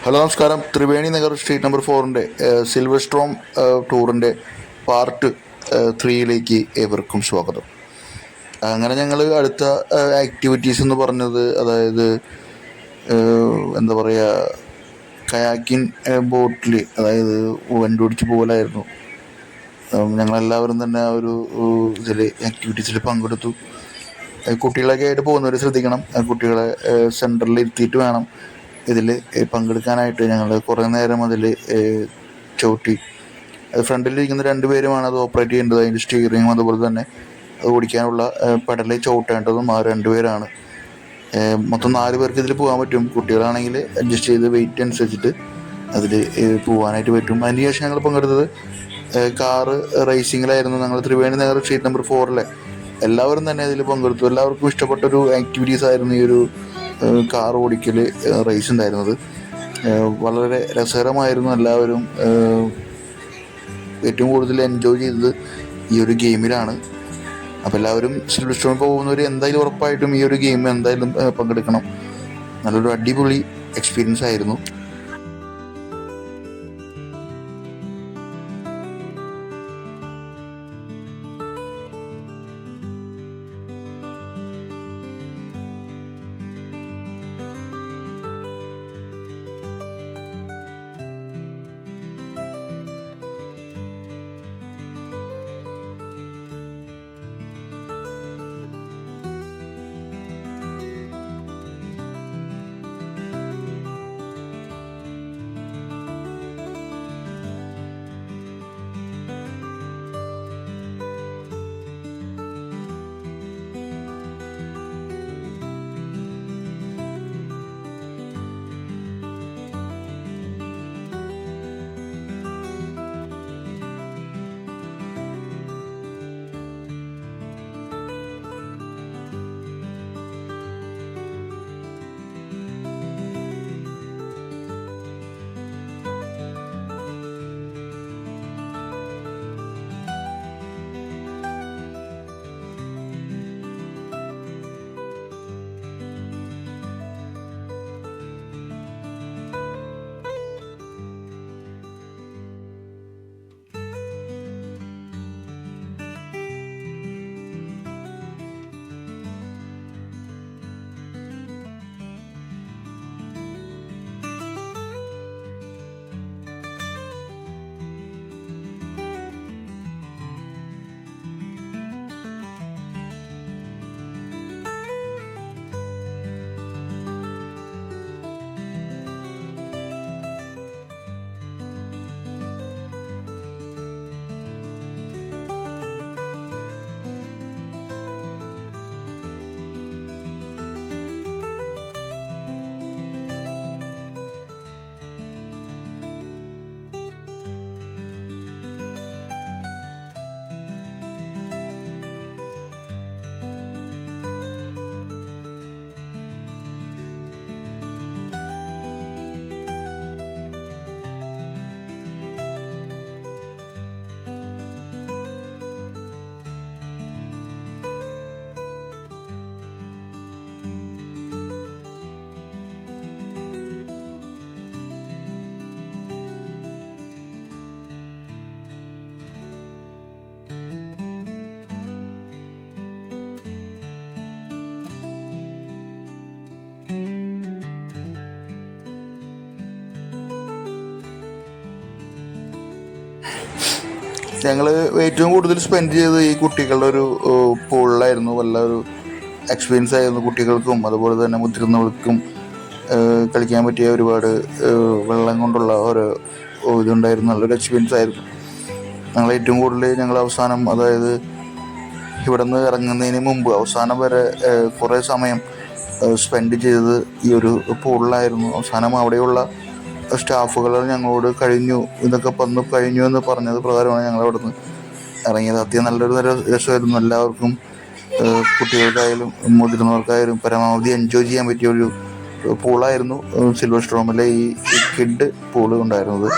Hello നമസ്കാരം. Triveni Nagar street number 4-ൻ്റെ silver storm ടൂറിൻ്റെ പാർട്ട് 3യിലേക്ക് ഏവർക്കും സ്വാഗതം. അങ്ങനെ ഞങ്ങൾ അടുത്ത ആക്ടിവിറ്റീസ് എന്ന് പറഞ്ഞത്, അതായത് എന്താ പറയുക, കയാക്കിൻ ബോട്ടിൽ, അതായത് വണ്ടി ഓടിച്ച് പോകലായിരുന്നു. ഞങ്ങളെല്ലാവരും തന്നെ ആ ഒരു ഇതിൽ ആക്ടിവിറ്റീസിൽ പങ്കെടുത്തു. കുട്ടികളൊക്കെ ആയിട്ട് പോകുന്നവർ ശ്രദ്ധിക്കണം. കുട്ടികളെ സെൻറ്ററിൽ ഇരുത്തിയിട്ട് വേണം ഇതിൽ പങ്കെടുക്കാനായിട്ട്. ഞങ്ങൾ കുറേ നേരം അതിൽ ചവിട്ടി. അത് ഫ്രണ്ടിലിരിക്കുന്ന 2 പേരുമാണ് അത് ഓപ്പറേറ്റ് ചെയ്യേണ്ടത്. അതിൻ്റെ സ്റ്റിയറിങ്ങും അതുപോലെ തന്നെ അത് ഓടിക്കാനുള്ള പെഡലിൽ ചവിട്ടേണ്ടതും ആ 2 പേരാണ്. മൊത്തം 4 പേർക്ക് ഇതിൽ പോകാൻ പറ്റും. കുട്ടികളാണെങ്കിൽ അഡ്ജസ്റ്റ് ചെയ്ത് വെയിറ്റ് അനുസരിച്ചിട്ട് അതിൽ പോകാനായിട്ട് പറ്റും. അതിന് ശേഷം ഞങ്ങൾ പങ്കെടുത്തത് കാറ് റേസിങ്ങിലായിരുന്നു. ഞങ്ങൾ ത്രിവേണി നഗർ സ്ട്രീറ്റ് നമ്പർ 4-ലെ എല്ലാവരും തന്നെ അതിൽ പങ്കെടുത്തു. എല്ലാവർക്കും ഇഷ്ടപ്പെട്ടൊരു ആക്ടിവിറ്റീസ് ആയിരുന്നു ഈ ഒരു കാർ ഓടിക്കൽ റേസ് ഉണ്ടായിരുന്നത്. വളരെ രസകരമായിരുന്നു. എല്ലാവരും ഏറ്റവും കൂടുതൽ എൻജോയ് ചെയ്തത് ഈ ഒരു ഗെയിമിലാണ്. അപ്പോൾ എല്ലാവരും സിൽവർ സ്റ്റോൺ പോകുന്നവർ എന്തായാലും ഉറപ്പായിട്ടും ഈ ഒരു ഗെയിം എന്തായാലും പങ്കെടുക്കണം. നല്ലൊരു അടിപൊളി എക്സ്പീരിയൻസ് ആയിരുന്നു. ഞങ്ങൾ ഏറ്റവും കൂടുതൽ സ്പെൻഡ് ചെയ്തത് ഈ കുട്ടികളുടെ ഒരു പൂളിലായിരുന്നു. ഒരു എക്സ്പീരിയൻസ് ആയിരുന്നു കുട്ടികൾക്കും അതുപോലെ തന്നെ മുതിർന്നവർക്കും. കളിക്കാൻ പറ്റിയ ഒരുപാട് വെള്ളം കൊണ്ടുള്ള ഓരോ ഇതുണ്ടായിരുന്നു. നല്ലൊരു എക്സ്പീരിയൻസ് ആയിരുന്നു. ഏറ്റവും കൂടുതൽ ഞങ്ങൾ അവസാനം, അതായത് ഇവിടെ നിന്ന് ഇറങ്ങുന്നതിന് മുമ്പ് അവസാനം വരെ കുറേ സമയം സ്പെൻഡ് ചെയ്തത് ഈ ഒരു പൂളിലായിരുന്നു. അവസാനം അവിടെയുള്ള സ്റ്റാഫുകൾ ഞങ്ങളോട് ഇതൊക്കെ കഴിഞ്ഞു എന്ന് പറഞ്ഞത് പ്രകാരമാണ് ഞങ്ങൾ അവിടെ നിന്ന് ഇറങ്ങിയത്. അത്യം നല്ലൊരു രസമായിരുന്നു. എല്ലാവർക്കും, കുട്ടികൾക്കായാലും മുതിർന്നവർക്കായാലും പരമാവധി എൻജോയ് ചെയ്യാൻ പറ്റിയ ഒരു പൂളായിരുന്നു സിൽവർ സ്ട്രോമിലെ ഈ കിഡ് പൂള് ഉണ്ടായിരുന്നത്.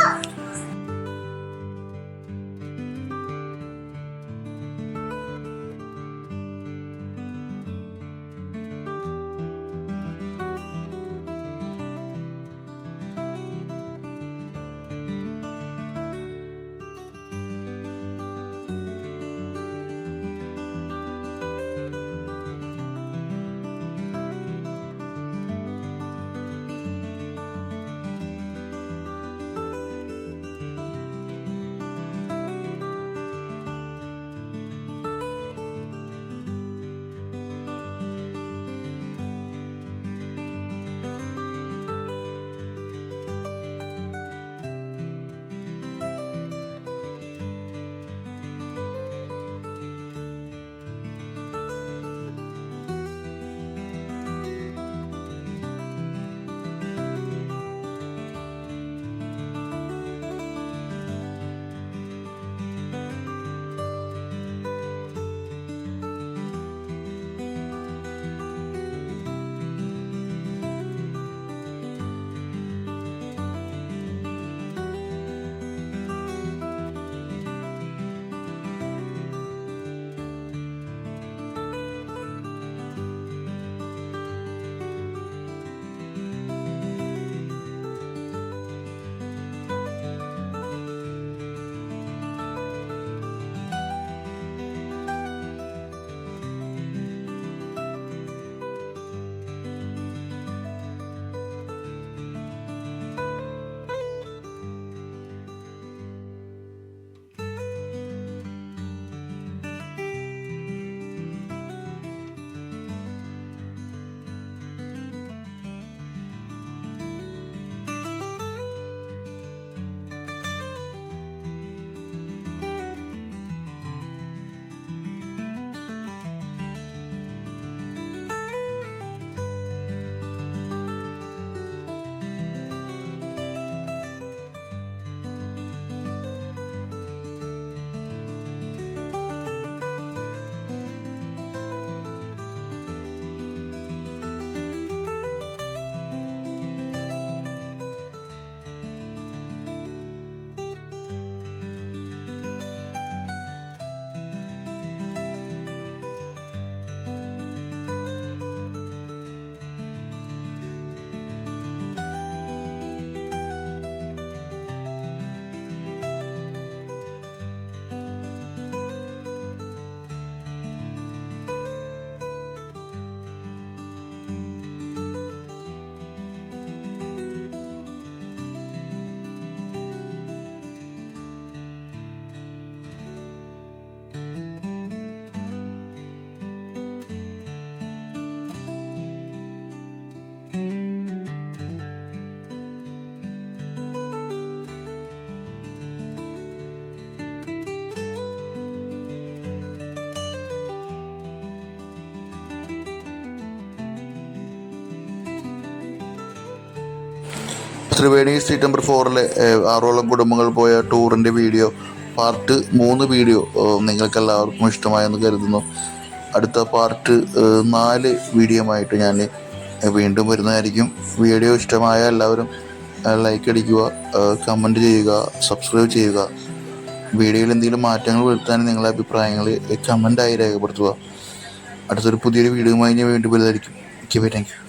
ത്രിവേണി സ്ട്രീറ്റ് നമ്പർ 4 6ഓളം കുടുംബങ്ങൾ പോയ ടൂറിൻ്റെ വീഡിയോ പാർട്ട് 3 വീഡിയോ നിങ്ങൾക്ക് എല്ലാവർക്കും ഇഷ്ടമായെന്ന് കരുതുന്നു. അടുത്ത പാർട്ട് 4 വീഡിയോ ആയിട്ട് ഞാൻ വീണ്ടും വരുന്നതായിരിക്കും. വീഡിയോ ഇഷ്ടമായ എല്ലാവരും ലൈക്ക് അടിക്കുക, കമൻറ്റ് ചെയ്യുക, സബ്സ്ക്രൈബ് ചെയ്യുക. വീഡിയോയിൽ എന്തെങ്കിലും മാറ്റങ്ങൾ വരുത്താൻ നിങ്ങളുടെ അഭിപ്രായങ്ങൾ കമൻറ്റായി രേഖപ്പെടുത്തുക. അടുത്തൊരു പുതിയൊരു വീഡിയോയുമായി ഞാൻ വീണ്ടും വരുന്നതായിരിക്കും. Thank you.